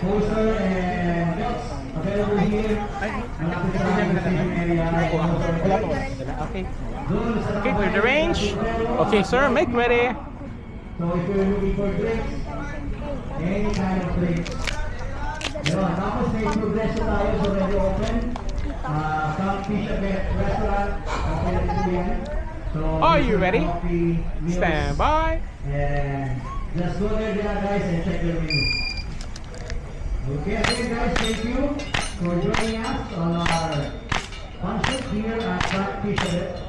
Poster and belts available here. Okay. Okay, clear the range. Okay, sir, make ready. So if you're looking for drinks, any kind of drinks. Yun, tapos may progreso tayo, so already open. Some fish restaurant, open na po yan. So, Are you ready? Meals, Stand by. and just go there guys and check your menu. Okay, again guys, thank you for joining us on our function here at Frank Fisher.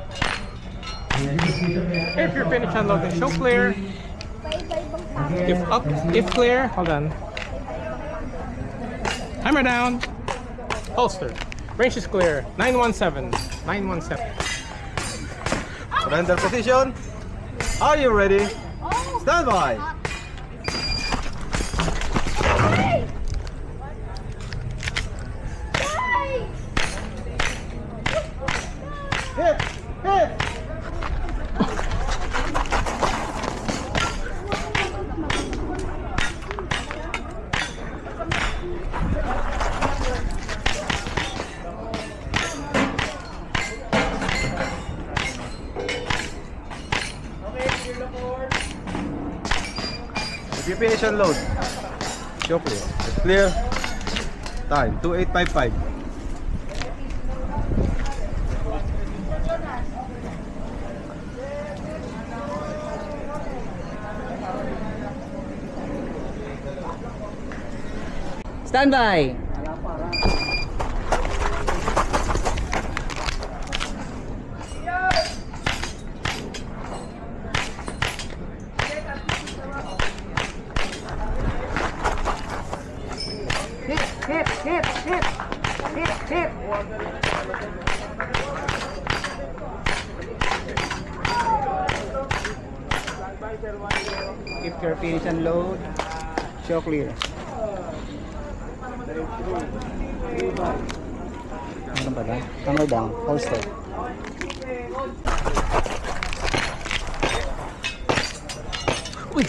If you're finished unloading, show clear. If up, if clear, hold on. Hammer down. Holster. Range is clear. 917. 917. Surrender position. Are you ready? Stand by. Hit! Hit! If you finish unload, show clear. It's clear. Time 2855. Stand by. Hit. Keep your finish and load. Show clear. Ano ba lang? Hammer down. Holster. Uy!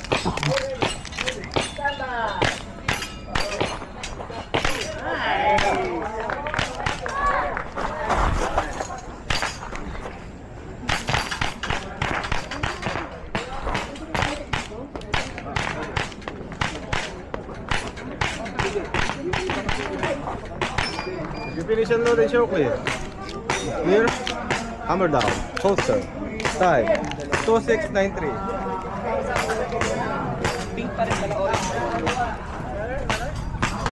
If you finish unload and show clear. Clear. Hammer down. Holster. Time 2693.